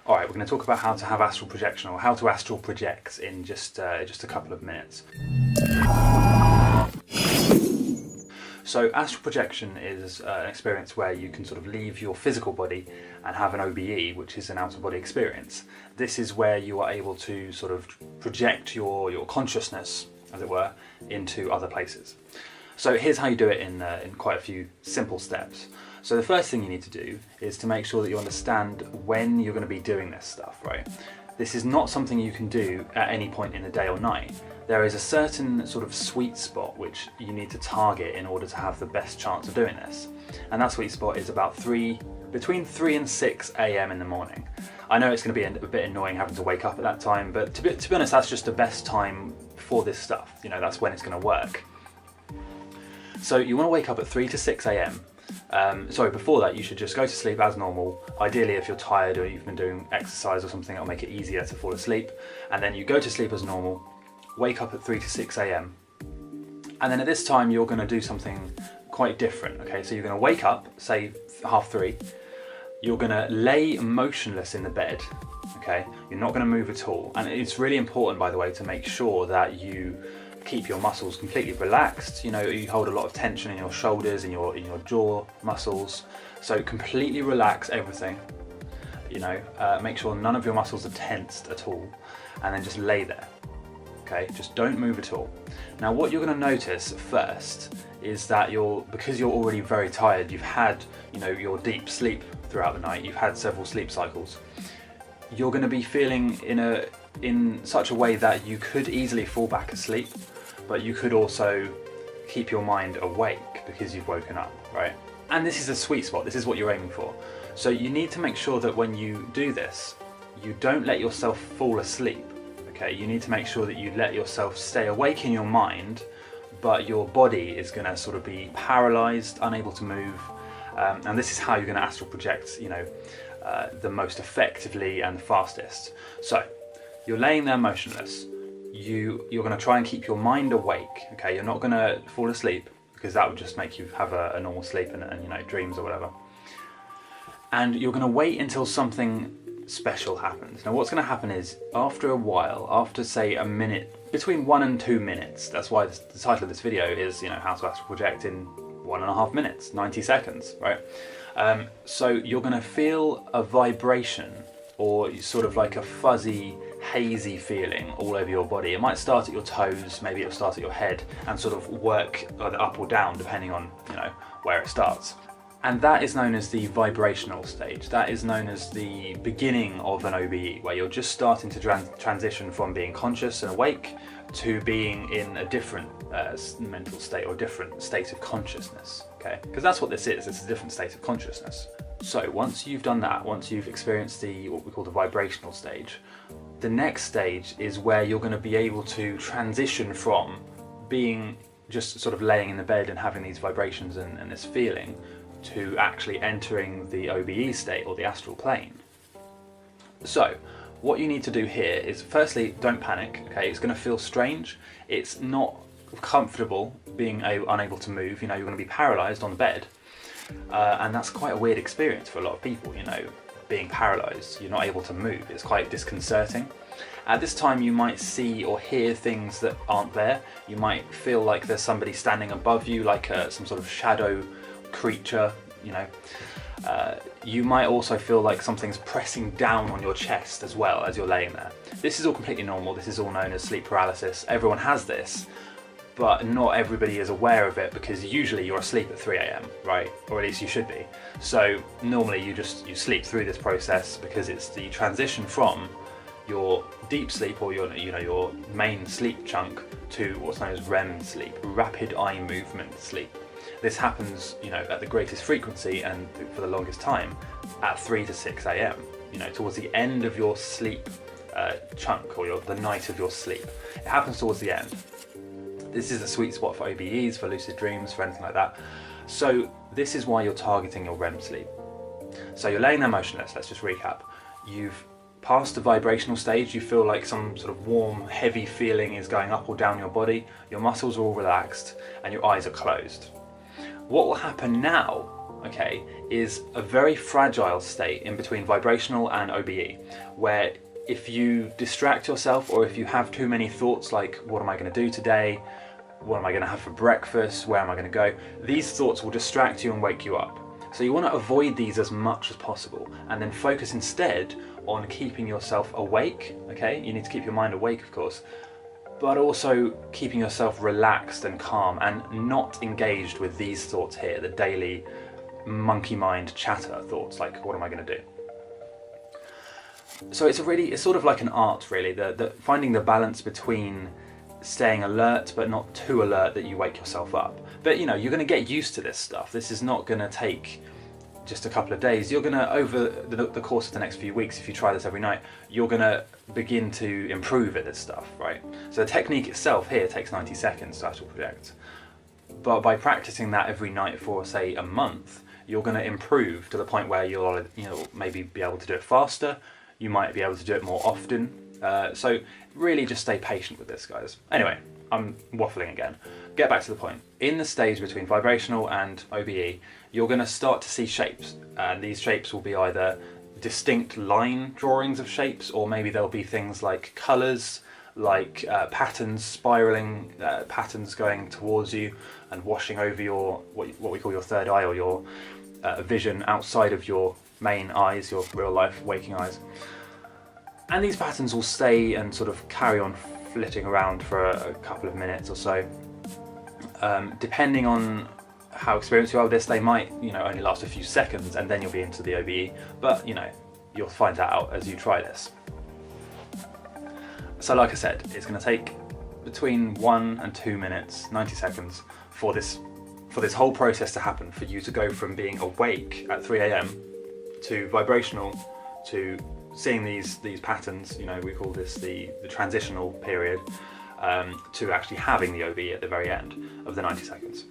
Alright, we're going to talk about how to have astral projection, or how to astral project, in just a couple of minutes. So astral projection is an experience where you can sort of leave your physical body and have an OBE, which is an out-of-body experience. This is where you are able to sort of project your consciousness, as it were, into other places. So here's how you do it in quite a few simple steps. So the first thing you need to do is to make sure that you understand when you're going to be doing this stuff, right? This is not something you can do at any point in the day or night. There is a certain sort of sweet spot which you need to target in order to have the best chance of doing this. And that sweet spot is about between 3 and 6 a.m. in the morning. I know it's going to be a bit annoying having to wake up at that time, but to be honest, that's just the best time for this stuff. You know, that's when it's going to work. So you want to wake up at 3 to 6 a.m. Sorry, before that you should just go to sleep as normal. Ideally, if you're tired or you've been doing exercise or something, it'll make it easier to fall asleep. And then you go to sleep as normal, wake up at 3 to 6 a.m. And then at this time you're going to do something quite different, okay? So you're going to wake up, say 3:30, you're going to lay motionless in the bed, okay? You're not going to move at all. And it's really important, by the way, to make sure that you keep your muscles completely relaxed. You know, you hold a lot of tension in your shoulders, in your jaw muscles. So completely relax everything. You know, make sure none of your muscles are tensed at all, and then just lay there. Okay, just don't move at all. Now, what you're going to notice first is that because you're already very tired, you've had, you know, your deep sleep throughout the night. You've had several sleep cycles. You're going to be feeling in such a way that you could easily fall back asleep, but you could also keep your mind awake because you've woken up, right? And this is a sweet spot. This is what you're aiming for. So you need to make sure that when you do this, you don't let yourself fall asleep. Okay, you need to make sure that you let yourself stay awake in your mind, but your body is going to sort of be paralyzed, unable to move. And this is how you're going to astral project, you know, the most effectively and fastest. So you're laying there motionless. You're going to try and keep your mind awake. Okay, you're not going to fall asleep because that would just make you have a normal sleep and you know, dreams or whatever. And you're going to wait until something special happens. Now what's going to happen is, after a while, after say a minute, between 1 and 2 minutes, that's why the title of this video is, you know, how to astral project in 1.5 minutes, 90 seconds, right? So you're going to feel a vibration, or sort of like a fuzzy, hazy feeling all over your body. It might start at your toes, maybe it'll start at your head, and sort of work either up or down depending on, you know, where it starts. And that is known as the vibrational stage. That is known as the beginning of an OBE, where you're just starting to transition from being conscious and awake to being in a different mental state, or different state of consciousness, okay? Because that's what this is, it's a different state of consciousness. So once you've done that, once you've experienced what we call the vibrational stage, the next stage is where you're going to be able to transition from being just sort of laying in the bed and having these vibrations and this feeling, to actually entering the OBE state, or the astral plane. So what you need to do here is, firstly, don't panic, okay? It's going to feel strange. It's not comfortable being unable to move. You know, you're going to be paralyzed on the bed, and that's quite a weird experience for a lot of people, you know, being paralyzed. You're not able to move. It's quite disconcerting. At this time you might see or hear things that aren't there. You might feel like there's somebody standing above you, like some sort of shadow creature, you know. You might also feel like something's pressing down on your chest as well as you're laying there. This is all completely normal. This is all known as sleep paralysis. Everyone has this, but not everybody is aware of it, because usually you're asleep at 3 a.m, right? Or at least you should be. So normally you sleep through this process, because it's the transition from your deep sleep, or your main sleep chunk, to what's known as REM sleep, rapid eye movement sleep. This happens, you know, at the greatest frequency and for the longest time at 3 to 6 a.m, you know, towards the end of your sleep chunk, or the night of your sleep. It happens towards the end. This is a sweet spot for OBEs, for lucid dreams, for anything like that. So this is why you're targeting your REM sleep. So you're laying there motionless. Let's just recap. You've passed the vibrational stage. You feel like some sort of warm, heavy feeling is going up or down your body. Your muscles are all relaxed and your eyes are closed. What will happen now, okay, is a very fragile state in between vibrational and OBE, where if you distract yourself or if you have too many thoughts like, what am I going to do today? What am I going to have for breakfast? Where am I going to go? These thoughts will distract you and wake you up. So you want to avoid these as much as possible and then focus instead on keeping yourself awake, okay? You need to keep your mind awake, of course, but also keeping yourself relaxed and calm and not engaged with these thoughts here, the daily monkey mind chatter thoughts, like what am I going to do? So it's sort of like an art, really, the finding the balance between staying alert but not too alert that you wake yourself up. But you're going to get used to this stuff. This is not going to take just a couple of days. You're going to, over the course of the next few weeks, if you try this every night, you're going to begin to improve at this stuff, right? So the technique itself here takes 90 seconds to astral project. But by practicing that every night for, say, a month, you're going to improve to the point where you'll maybe be able to do it faster. You might be able to do it more often. So really just stay patient with this, guys. Anyway, I'm waffling again. Get back to the point. In the stage between vibrational and OBE, you're going to start to see shapes. And these shapes will be either distinct line drawings of shapes, or maybe there'll be things like colours, like patterns, spiralling patterns going towards you and washing over your, what we call your third eye, or your vision outside of your main eyes, your real life waking eyes. And these patterns will stay and sort of carry on flitting around for a couple of minutes or so. Depending on how experienced you are with this, they might only last a few seconds and then you'll be into the OBE, but you'll find that out as you try this. So like I said, it's going to take between 1 and 2 minutes, 90 seconds, for this whole process to happen, for you to go from being awake at 3 AM to vibrational to seeing these patterns. We call this the transitional period, to actually having the OBE at the very end of the 90 seconds.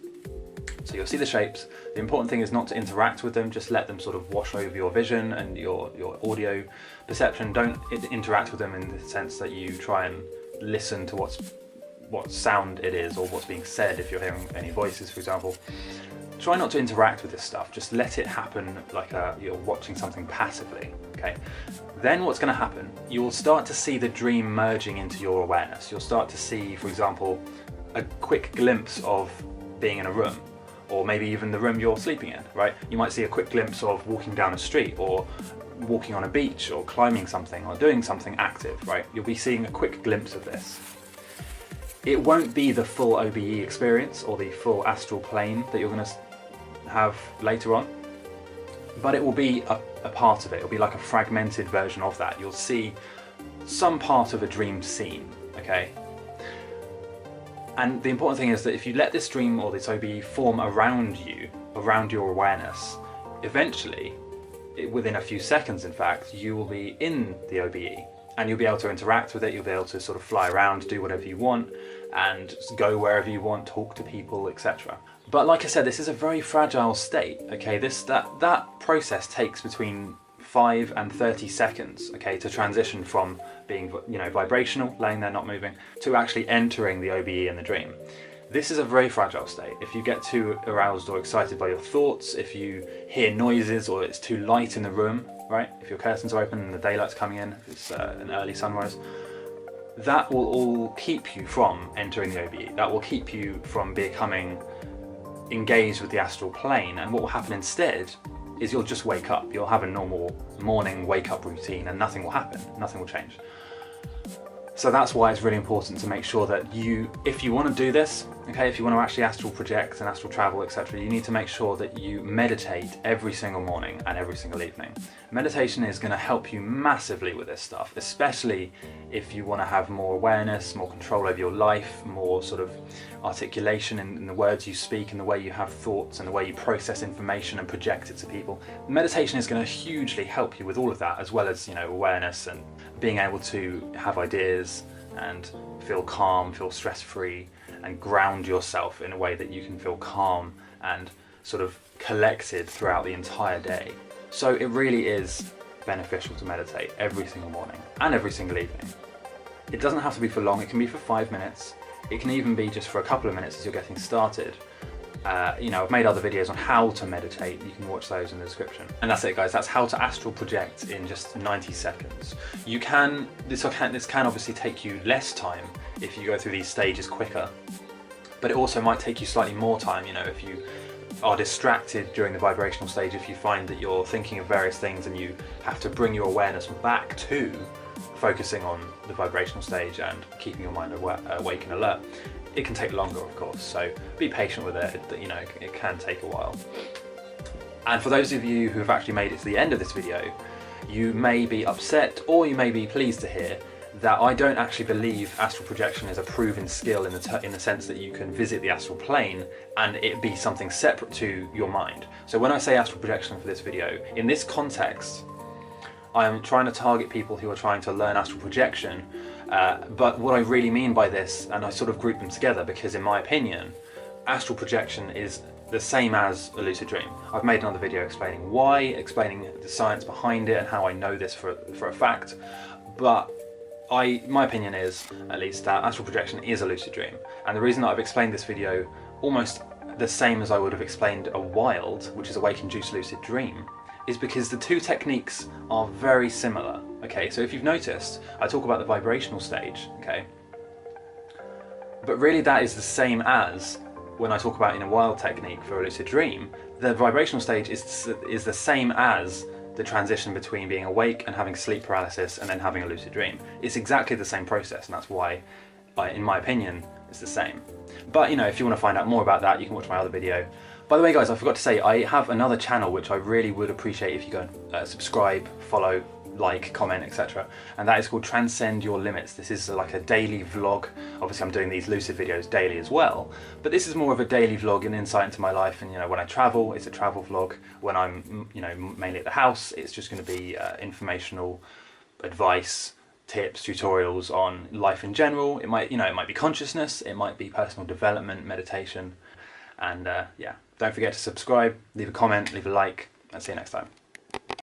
So you'll see the shapes. The important thing is not to interact with them, just let them sort of wash over your vision and your audio perception. Don't interact with them in the sense that you try and listen to what sound it is or what's being said. If you're hearing any voices, for example, try not to interact with this stuff. Just let it happen like you're watching something passively, okay? Then what's going to happen, you'll start to see the dream merging into your awareness. You'll start to see, for example, a quick glimpse of being in a room, or maybe even the room you're sleeping in, right? You might see a quick glimpse of walking down a street, or walking on a beach, or climbing something, or doing something active, right? You'll be seeing a quick glimpse of this. It won't be the full OBE experience or the full astral plane that you're going to have later on, but it will be a part of it. It'll be like a fragmented version of that. You'll see some part of a dream scene, okay? And the important thing is that if you let this dream or this OBE form around you, around your awareness, eventually, within a few seconds in fact, you will be in the OBE and you'll be able to interact with it. You'll be able to sort of fly around, do whatever you want, and go wherever you want, talk to people, etc. But like I said, this is a very fragile state, okay? That process takes between 5 and 30 seconds, okay, to transition from being, vibrational, laying there not moving, to actually entering the OBE in the dream. This is a very fragile state. If you get too aroused or excited by your thoughts, if you hear noises or it's too light in the room, right? If your curtains are open and the daylight's coming in, if it's an early sunrise, that will all keep you from entering the OBE. That will keep you from becoming engaged with the astral plane, and what will happen instead is you'll just wake up. You'll have a normal morning wake-up routine and nothing will happen, nothing will change. So that's why it's really important to make sure that if you want to do this, okay, if you want to actually astral project and astral travel, etc., you need to make sure that you meditate every single morning and every single evening. Meditation is going to help you massively with this stuff, especially if you want to have more awareness, more control over your life, more sort of articulation in the words you speak and the way you have thoughts and the way you process information and project it to people. Meditation is going to hugely help you with all of that, as well as, awareness and being able to have ideas and feel calm, feel stress-free, and ground yourself in a way that you can feel calm and sort of collected throughout the entire day. So it really is beneficial to meditate every single morning and every single evening. It doesn't have to be for long, it can be for 5 minutes, it can even be just for a couple of minutes as you're getting started. You know, I've made other videos on how to meditate. You can watch those in the description. And that's it, guys. That's how to astral project in just 90 seconds. You can, this can obviously take you less time if you go through these stages quicker, but it also might take you slightly more time, you know, if you are distracted during the vibrational stage, if you find that you're thinking of various things and you have to bring your awareness back to focusing on the vibrational stage and keeping your mind awake and alert. It can take longer, of course, so be patient with it. You know, it can take a while. And for those of you who have actually made it to the end of this video, you may be upset or you may be pleased to hear that I don't actually believe astral projection is a proven skill in the sense that you can visit the astral plane and it be something separate to your mind. So when I say astral projection for this video, in this context, I'm trying to target people who are trying to learn astral projection, but what I really mean by this, and I sort of group them together because in my opinion, astral projection is the same as a lucid dream. I've made another video explaining why, explaining the science behind it and how I know this for a fact, but my opinion is, at least, that astral projection is a lucid dream. And the reason that I've explained this video almost the same as I would have explained a wild, which is a wake-induced lucid dream, is because the two techniques are very similar. Okay, so if you've noticed, I talk about the vibrational stage, okay? But really that is the same as when I talk about in a wild technique for a lucid dream. The vibrational stage is the same as the transition between being awake and having sleep paralysis and then having a lucid dream. It's exactly the same process, and that's why, in my opinion, it's the same. But you know, if you want to find out more about that, you can watch my other video. By the way, guys, I forgot to say, I have another channel which I really would appreciate if you go and subscribe, follow, like, comment, etc. And that is called Transcend Your Limits. This is like a daily vlog. Obviously I'm doing these lucid videos daily as well, but this is more of a daily vlog, an insight into my life. And you know, when I travel, it's a travel vlog. When I'm, you know, mainly at the house, it's just going to be informational advice, tips, tutorials on life in general. It might, you know, it might be consciousness, it might be personal development, meditation. And yeah, don't forget to subscribe, leave a comment, leave a like, and see you next time.